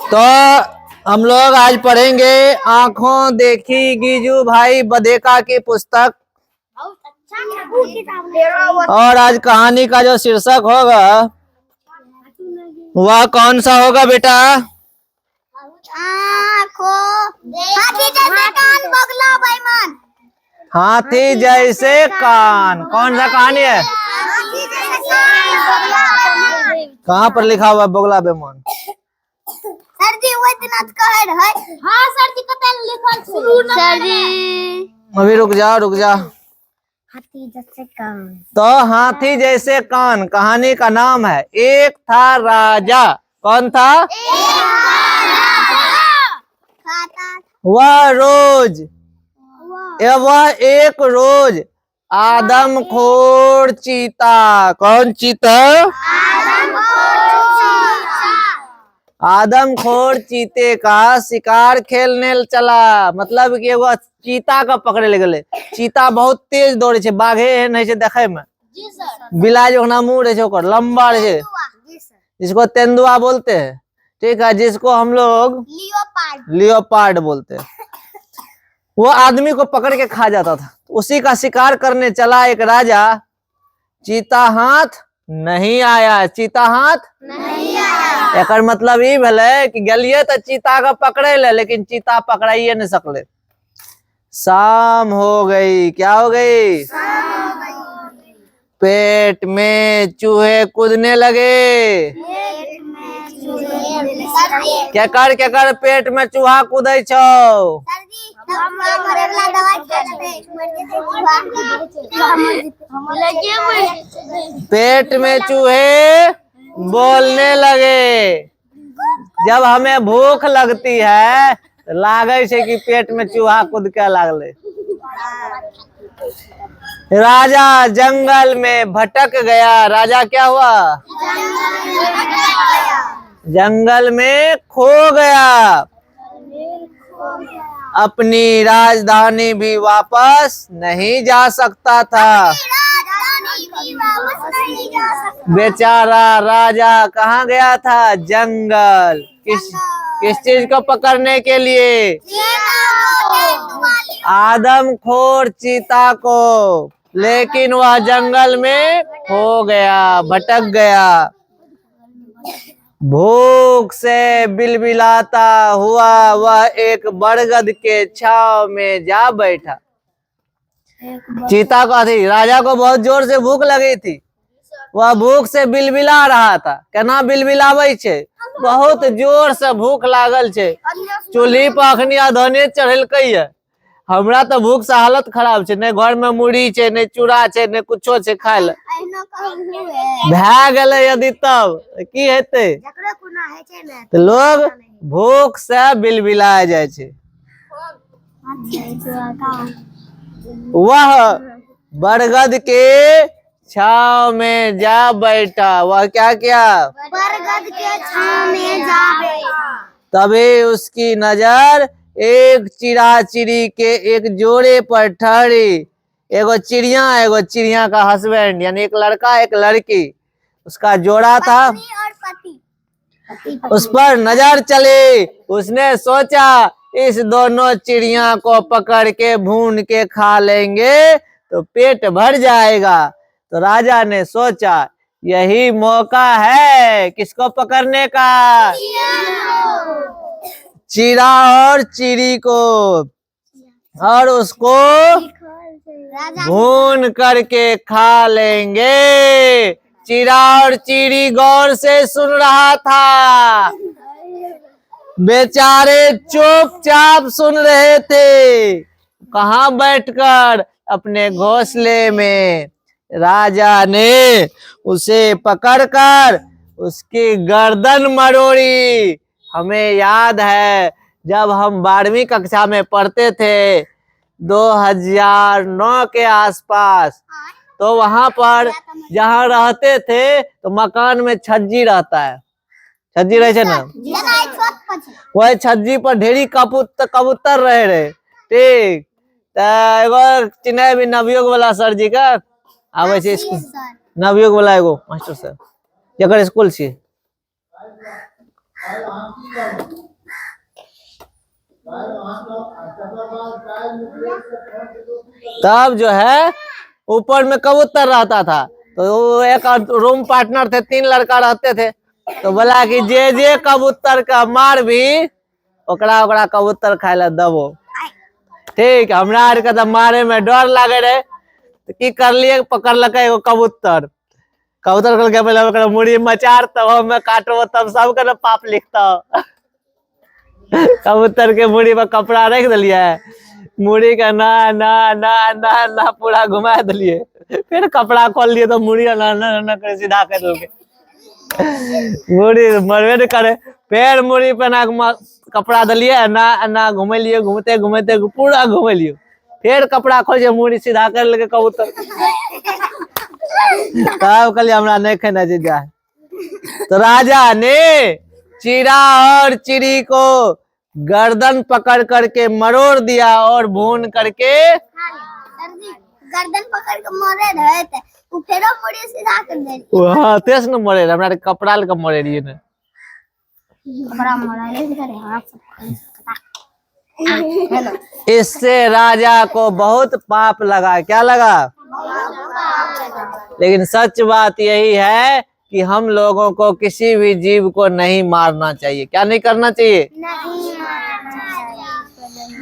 तो हम लोग आज पढ़ेंगे आंखों देखी गिजू भाई बधेका की पुस्तक। और आज कहानी का जो शीर्षक होगा वह कौन सा होगा बेटा? हाथी जैसे कान। कौन सा कहानी है? कहाँ पर लिखा हुआ है बोगला बेमान? सर जी वो दिन आज कह रहे हैं। हां सर जी कतन लिखल छै सर जी। अभी रुक जा हाथी जैसे कान। तो हाथी जैसे कान कहानी का नाम है। एक था राजा। कौन था? वह एक रोज आदमखोर चीता। कौन चीता? आदमखोर चीते का शिकार खेलने चला। मतलब कि वो चीता का पकड़े ले गए। चीता बहुत तेज दौड़े छे, बाघे नहीं छे देखे में। जी सर। बिलाय जो ना मुंह रहे छे ओकर लंबा रहे छे, जिसको तेंदुआ बोलते हैं। ठीक है, जिसको हम लोग लियोपार्ड बोलते हैं। वो आदमी को पकड़ के खा जाता था। उसी का शिकार करने चला एक राजा। चीता हाथ नहीं आया। चीता हाथ नहीं आया। एकर मतलब ई भले कि गलिए तो चीता का पकड़े ले, लेकिन चीता पकड़ाइए नहीं सकले। शाम हो गई। क्या हो गई? पेट में चूहे कूदने लगे। क्या कर पेट में चूहा कूदे छो? पेट में चूहे बोलने लगे। जब हमें भूख लगती है लागे छे कि पेट में चूहा कूद के लागले। राजा जंगल में भटक गया। राजा क्या हुआ? जंगल में खो गया। अपनी राजधानी भी वापस नहीं जा सकता था। बेचारा राजा कहाँ गया था? जंगल। किस चीज को पकड़ने के लिए? आदमखोर चीता को। लेकिन वह जंगल में खो गया, भटक गया। भूख से बिलबिलाता हुआ वह एक बरगद के छांव में जा बैठा। चीता को थी, राजा को बहुत जोर से भूख लगी थी। वह भूख से बिलबिला रहा था। केना बिलबिलावे छे? बहुत जोर से भूख लागल छे। चूल्ही पर अखनी अधने चढ़ेलकै है। हमरा तो भूख से हालत खराब छे। ने घर में मुढ़ी छे, ने चूड़ा छे, ने कुछो छे खाय ले। भै गेले यदि तब की हेते? तो लोग भूख से बिलबिला जाय छे। वह बरगद के छांव में जा बैठा। वह क्या किया? बरगद के छांव में जा बैठा। तभी उसकी नजर एक चिड़ी के एक जोड़े पर ठहरी। एगो चिड़िया का हस्बैंड, यानी एक लड़का एक लड़की, उसका जोड़ा था। उस पर नजर चली। उसने सोचा इस दोनों चिड़िया को पकड़ के भून के खा लेंगे तो पेट भर जाएगा। तो राजा ने सोचा यही मौका है किसको पकड़ने का? चिड़ा और चिड़ी को, और उसको भून करके खा लेंगे। चिड़ा और चिड़ी गौर से सुन रहा था। बेचारे चुपचाप सुन रहे थे। कहाँ बैठकर? अपने घोंसले में। राजा ने उसे पकड़कर उसकी गर्दन मरोड़ी। हमें याद है जब हम 12वीं कक्षा में पढ़ते थे 2009 के आसपास, तो वहां पर जहाँ रहते थे तो मकान में छज्जी रहता है। छज्जी रहे ना, वही छज्जी पर ढेरी कबूतर रहे। ठीक, एगो चिन्ह भी नवयुग वाला सर जी का आवे छे स्कूल। नवयुग वाला एगो मास्टर साहब जकर स्कूल छे तब जो है ऊपर में कबूतर रहता था, तो वो एक रूम पार्टनर थे, 3 लड़का रहते थे। तो बोला कि जे कबूतर का मार भी ओकरा ओकरा कबूतर खाए ला दबो। ठीक, हमरा आर के तो मारे में डर लागे रहे, तो की करलिए, पकड़लक एगो कबूतर। कबूतर के पहले ओकरा मुड़ी मचार, तब हमें काटो, तब सबके ना पाप लिखता। कबूतर के मुड़ी पर कपड़ा रख दिलिए, मुड़ी का ना ना ना ना ना पूरा घुमा दिलिए, फिर कपड़ा खोल लिए तो मुड़ी ना ना ना कर सीधा कर दोगे। मुड़ी मरवे न करे, फिर मुड़ी पे ना कपड़ा दिलिए, ना ना घुमेलिए, घूमते घूमते पूरा घुमेलिए, फिर कपड़ा खोल मुड़ी सीधा कर लगे कबूतर। तब कहलिए हमरा नहीं खाना चीजा। तो राजा ने चिड़ा और चिड़ी को गर्दन पकड़ करके मरोड़ दिया और भून करके। सर जी गर्दन पकड़ के मरे रहे थे, वो फेरो मुड़ी सीधा कर दे। हां तेस न मरे, हमरा के कपड़ा ल के मरे रहिए ने, बड़ा मरा ले करे हाथ सब। इससे राजा को बहुत पाप लगा। क्या लगा? लेकिन सच बात यही है कि हम लोगों को किसी भी जीव को नहीं मारना चाहिए। क्या नहीं करना चाहिए?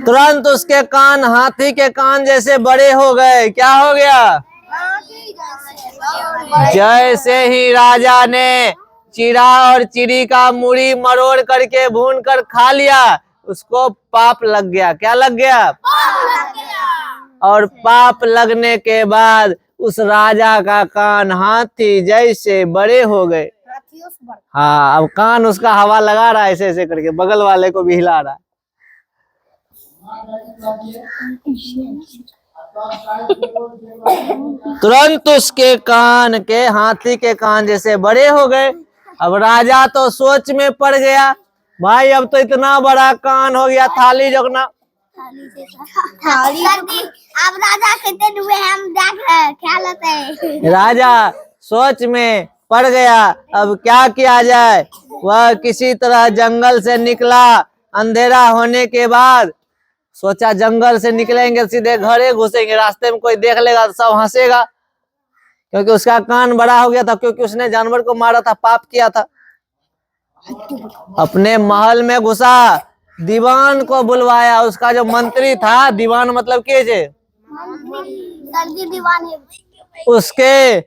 तुरंत उसके कान हाथी के कान जैसे बड़े हो गए। क्या हो गया? जैसे ही राजा ने चिड़ा और चिड़ी का मुड़ी मरोड़ करके भून कर खा लिया, उसको पाप लग गया। क्या लग गया? और पाप लगने के बाद उस राजा का कान हाथी जैसे बड़े हो गए। हाँ, अब कान उसका हवा लगा रहा है ऐसे ऐसे करके, बगल वाले को भी हिला रहा है। तुरंत उसके कान के हाथी के कान जैसे बड़े हो गए। अब राजा तो सोच में पड़ गया, भाई अब तो इतना बड़ा कान हो गया, थाली जोगना। अब राजा कहते हुए हम देख रहे क्या लेते। राजा सोच में पड़ गया, अब क्या किया जाए। वह किसी तरह जंगल से निकला। अंधेरा होने के बाद सोचा जंगल से निकलेंगे सीधे घरे घुसेंगे, रास्ते में कोई देख लेगा तो सब हंसेगा, क्योंकि उसका कान बड़ा हो गया था, क्योंकि उसने जानवर को मारा था, पाप किया था। अपने महल में घुसा, दीवान को बुलवाया। उसका जो मंत्री था, दीवान मतलब के जे दीवान है, उसके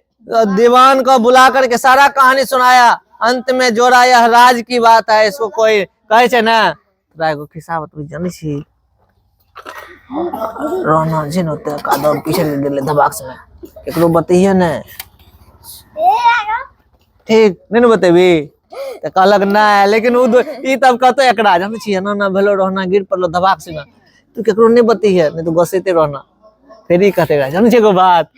दीवान को बुला करके सारा कहानी सुनाया। अंत में जोड़ा यह राज की बात है, इसको कोई कहे छे ना खिस्सा जानी छी रहना जिन होते कादम पीछे गेले धबाक से केकरो बतइए ने, ठीक नहीं न बतेबी तो कहलक ना, लेकिन ई तब कहतो एकरा जाने छी ना ना भेलो रहना गिर पड़लो धबाक से, तू केकरो नहीं बतइए नहीं तो गसेते रहना। फिर ही कहते रहा जाने छी एगो बात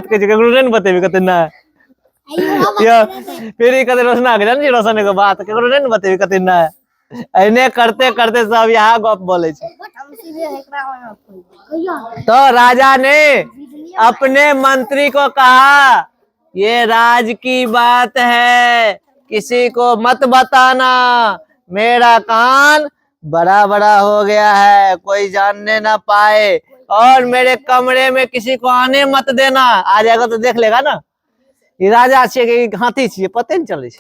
कहे केकरो नहीं बतेबी, कहते ना या फिर ही कहते रोशना के जाने छी रोशन एगो बात केकरो नहीं बतेबी, कहते ना। ऐने करते करते सब यहाँ गप बोले छे। तो राजा ने अपने मंत्री को कहा, ये राज की बात है, किसी को मत बताना, मेरा कान बड़ा बड़ा हो गया है, कोई जानने ना पाए, और मेरे कमरे में किसी को आने मत देना। आ जाएगा तो देख लेगा ना, ये राजा छे कि हाथी छे पते नहीं चले छे।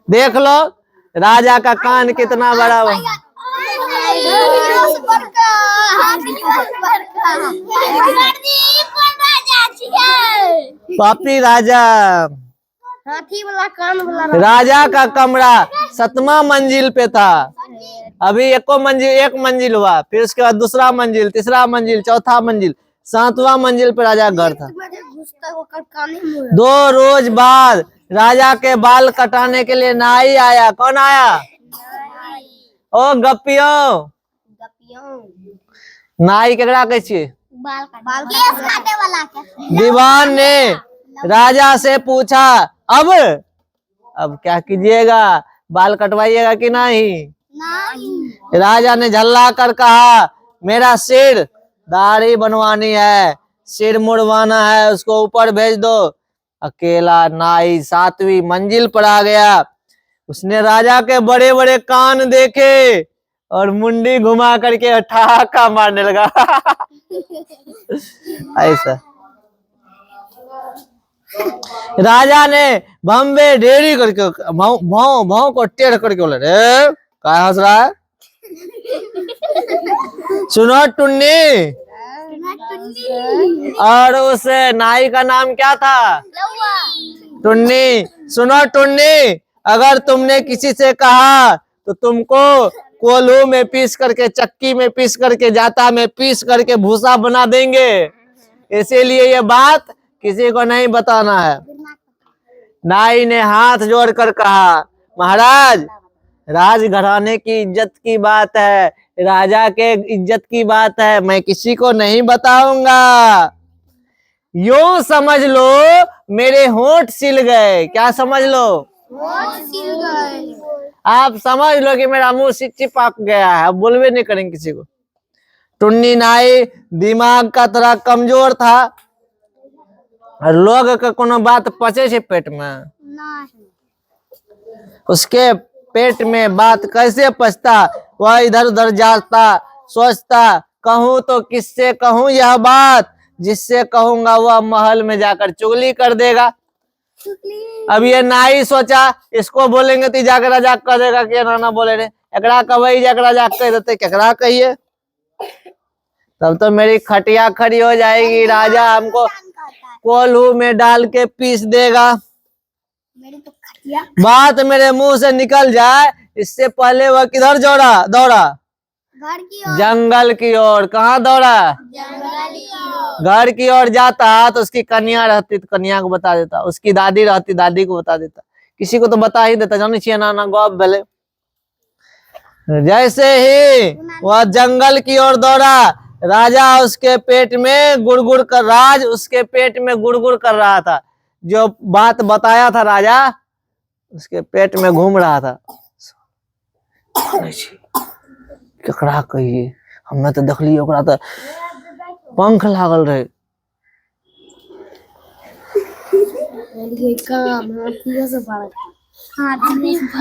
देख लो राजा का कान कितना बड़ा हो। पापी राजा। हाथी वाला कान वाला राजा का कमरा 7वां मंजिल पे था। अभी एक मंजिल हुआ, फिर उसके बाद दूसरा मंजिल, तीसरा मंजिल, चौथा मंजिल, 7वां मंजिल पे राजा का घर था। 2 रोज बाद राजा के बाल कटाने के लिए नाई आया। कौन आया? ओ गप्पियों। नाई केकरा कहे छिए? बाल काटे वाला के। दीवान ने राजा से पूछा, अब क्या कीजिएगा, बाल कटवाइएगा कि नहीं? नहीं। राजा ने झल्ला कर कहा, मेरा सिर दाढ़ी बनवानी है, सिर मुड़वाना है, उसको ऊपर भेज दो। अकेला नाई 7वीं मंजिल पर आ गया। उसने राजा के बड़े बड़े कान देखे और मुंडी घुमा करके ठहाका मारने लगा। ऐसा राजा ने बम्बे ढेरी करके भाव भाव को टेढ़ करके बोले, रे क्या हंस रहा है? सुनो टुन्नी। और उस नाई का नाम क्या था? टुन्नी। सुनो टुन्नी, अगर तुमने किसी से कहा तो तुमको कोल्हू में पीस करके, चक्की में पीस करके, जाता में पीस करके भूसा बना देंगे। इसीलिए ये बात किसी को नहीं बताना है। नाई ने हाथ जोड़कर कहा, महाराज, राजघराने की इज्जत की बात है, राजा के इज्जत की बात है, मैं किसी को नहीं बताऊंगा। यूं समझ लो मेरे होंठ सिल गए। क्या समझ लो? आप समझ लो कि मेरा मुंह चिपक गया है, अब बोलवे नहीं करेंगे किसी को। टुन्नी नाई दिमाग का तरह कमजोर था और लोग का कोनो बात पचे छे पेट में, उसके पेट में बात कैसे पचता? वह इधर उधर जाता, सोचता, कहूं तो किससे कहूं यह बात, जिससे कहूंगा वह महल में जाकर चुगली कर देगा। अब ये नाई सोचा, इसको बोलेंगे तो जाकर राजा कह देगा कि ना बोले रे, एकरा कबई जाकर राजा कह देते, केकरा कहिए, तब तो मेरी खटिया खड़ी हो जाएगी। राजा हमको कोल्हू में डाल के पीस देगा। बात मेरे मुंह से निकल जाए इससे पहले वह किधर दौड़ा? जंगल की ओर। कहाँ दौड़ा? घर की ओर जाता तो उसकी कन्या रहती तो कन्या को बता देता, उसकी दादी रहती दादी को बता देता, किसी को तो बता ही देता, जानी चाहिए ना गौप भले। जैसे ही वह जंगल की ओर दौड़ा, राजा उसके पेट में गुड़गुड़ कर उसके पेट में गुड़गुड़ कर रहा था। जो बात बताया था राजा, उसके पेट में घूम रहा था। केकरा कहिए, हमें तो देखली ओकरा तो पंख लागल रहे।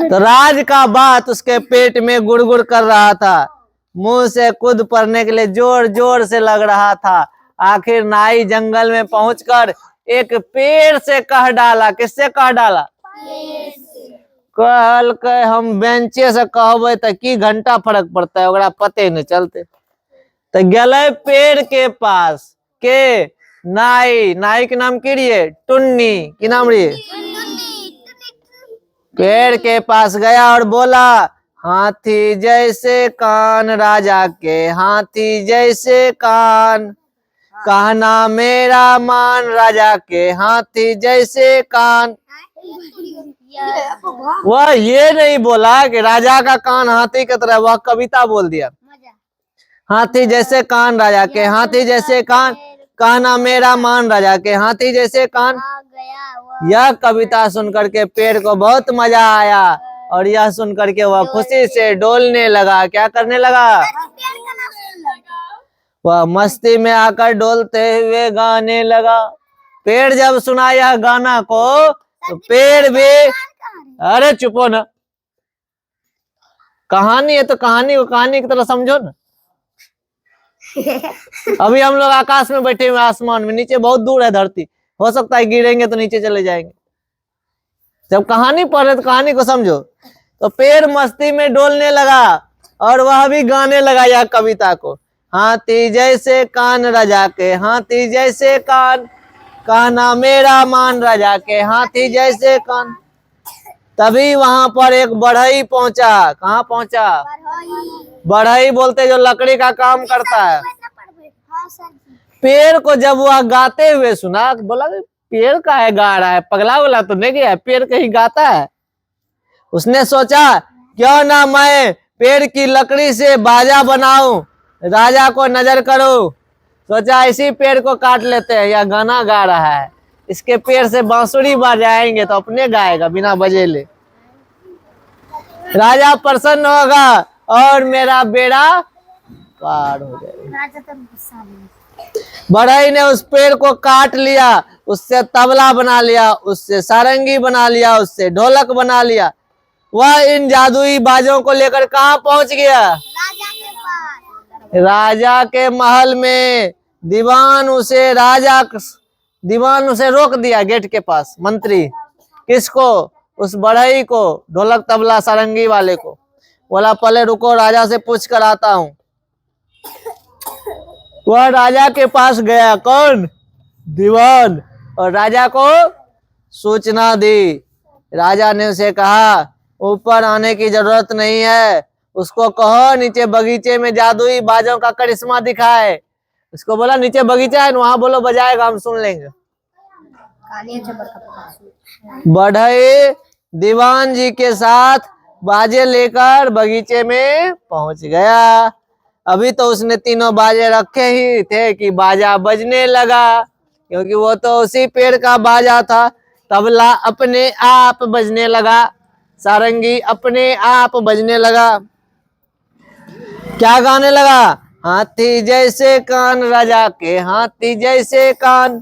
तो राज का बात उसके पेट में गुड़गुड़ कर रहा था, मुंह से कूद पड़ने के लिए जोर जोर से लग रहा था। आखिर नाई जंगल में पहुंचकर एक पेड़ से कह डाला। किससे कह डाला? कल के हम बेंचे से कहबे तो की घंटा फर्क पड़ता है, ओकरा पते नहीं चलते। तो गले पेड़ के पास के नाई के नाम की रही? टुन्नी। की नाम रही? पेड़ के पास गया और बोला, हाथी जैसे कान राजा के, हाथी जैसे कान, कहना मेरा मान राजा के, हाथी जैसे कान। वह ये नहीं बोला कि राजा का कान हाथी की तरह, वह कविता बोल दिया। हाथी जैसे कान राजा के, हाथी जैसे कान, कहना मेरा मान राजा के, हाथी जैसे कान। यह कविता सुनकर के पेड़ को बहुत मजा आया और यह सुनकर के वह खुशी से डोलने लगा। क्या करने लगा? वह मस्ती में आकर डोलते हुए गाने लगा। पेड़ जब सुना यह गाना को तो पेड़ भी, अरे चुपो ना, कहानी है तो कहानी को कहानी की तरह समझो ना। अभी हम लोग आकाश में बैठे हुए, आसमान में, नीचे बहुत दूर है धरती, हो सकता है गिरेंगे तो नीचे चले जाएंगे। जब कहानी पढ़ रहे तो कहानी को समझो। तो पेड़ मस्ती में डोलने लगा और वह भी गाने लगा यह कविता को। हाथी जैसे कान राजा के, हाथी जैसे कान, कहना मेरा मान राजा के, हाथी जैसे कान। तभी वहां पर एक बढ़ई पहुंचा। कहाँ पहुंचा? बढ़ई बोलते जो लकड़ी का काम करता है। पेड़ को जब वह गाते हुए सुना, बोला पेड़ का है गा रहा है, पगला वाला तो नहीं गया, पेड़ कहीं गाता है। उसने सोचा क्यों ना मैं पेड़ की लकड़ी से बाजा बनाऊं, राजा को नजर करो। सोचा इसी पेड़ को काट लेते हैं, यह गाना गा रहा है, इसके पेड़ से बांसुरी बजाएंगे तो अपने गाएगा बिना बजेले, राजा प्रसन्न होगा और मेरा बेड़ा पार हो जाएगा। बढ़ई ने उस पेड़ को काट लिया, उससे तबला बना लिया, उससे सारंगी बना लिया, उससे ढोलक बना लिया वह इन जादुई बाजों को लेकर कहाँ पहुंच गया? राजा के पास। राजा के महल में। दीवान उसे रोक दिया गेट के पास। मंत्री किसको? उस बढ़ई को, ढोलक तबला सारंगी वाले को। बोला पहले रुको, राजा से पूछ कर आता हूं। वह राजा के पास गया। कौन? दीवान। और राजा को सूचना दी। राजा ने उसे कहा ऊपर आने की जरूरत नहीं है, उसको कहो नीचे बगीचे में जादुई बाजों का करिश्मा दिखाए। उसको बोला नीचे बगीचा है, वहां बोलो बजाएगा, हम सुन लेंगे। बढ़ई दीवान जी के साथ बाजे लेकर बगीचे में पहुंच गया। अभी तो उसने तीनों बाजे रखे ही थे कि बाजा बजने लगा, क्योंकि वो तो उसी पेड़ का बाजा था। तबला अपने आप बजने लगा, सारंगी अपने आप बजने लगा। क्या गाने लगा? हाथी जैसे कान राजा के, हाथी जैसे कान,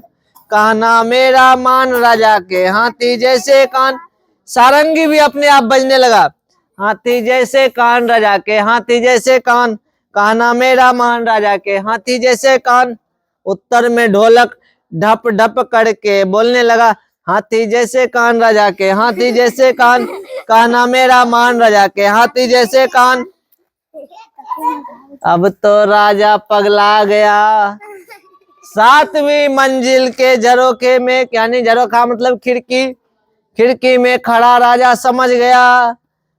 कहना मेरा मान राजा के, हाथी जैसे कान। सारंगी भी अपने आप बजने लगा। हाथी जैसे कान राजा के, हाथी जैसे कान, कहना मेरा मान राजा के, हाथी जैसे कान। उत्तर में ढोलक ढप ढप करके बोलने लगा, हाथी जैसे कान राजा के, हाथी जैसे कान, कहना मेरा मान राजा के, हाथी जैसे कान। अब तो राजा पगला गया। 7वीं मंजिल के झरोखे में, यानी झरोखा मतलब खिड़की में खड़ा राजा समझ गया।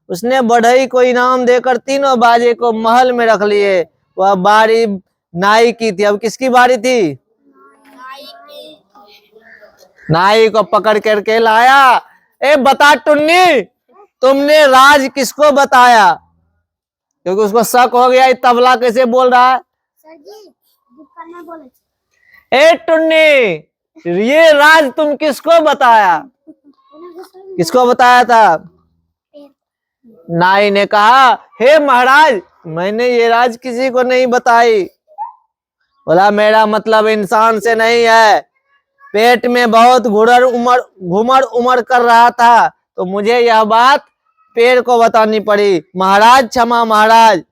उसने बढ़ई को इनाम देकर तीनों बाजे को महल में रख लिए। वह बारी नाई की थी। अब किसकी बारी थी? नाई को पकड़ करके लाया। ए बता टुन्नी, तुमने राज किसको बताया? क्योंकि उसको शक हो गया तबला कैसे बोल रहा है। सर जी बोले। ए टुन्नी, ये राज तुम किसको बताया? किसको बताया था? नाई ने कहा हे महाराज, मैंने ये राज किसी को नहीं बताई। बोला मेरा मतलब इंसान से नहीं है, पेट में बहुत घुमड़ उमड़ कर रहा था, तो मुझे यह बात पेड़ को बतानी पड़ी। महाराज क्षमा महाराज।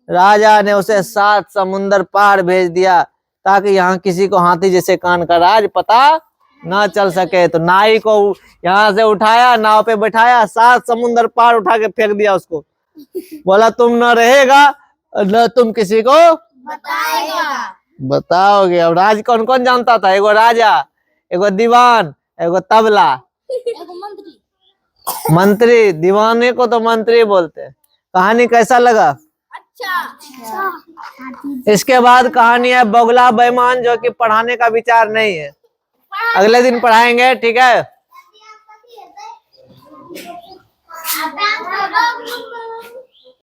राजा ने उसे 7 समुंदर पार भेज दिया, ताकि यहाँ किसी को हाथी जैसे कान का राज पता ना चल सके। तो नाई को यहाँ से उठाया, नाव पे बैठाया, 7 समुंदर पार उठा के फेंक दिया उसको। बोला तुम न रहेगा न तुम किसी को बताओगे। अब राज कौन कौन जानता था? एगो राजा, एगो दीवान, एगो तबला, मंत्री। दीवाने को तो मंत्री बोलते। कहानी कैसा लगा? अच्छा। इसके बाद कहानी है बगुला बेईमान, जो कि पढ़ाने का विचार नहीं है, अगले दिन पढ़ाएंगे, ठीक है।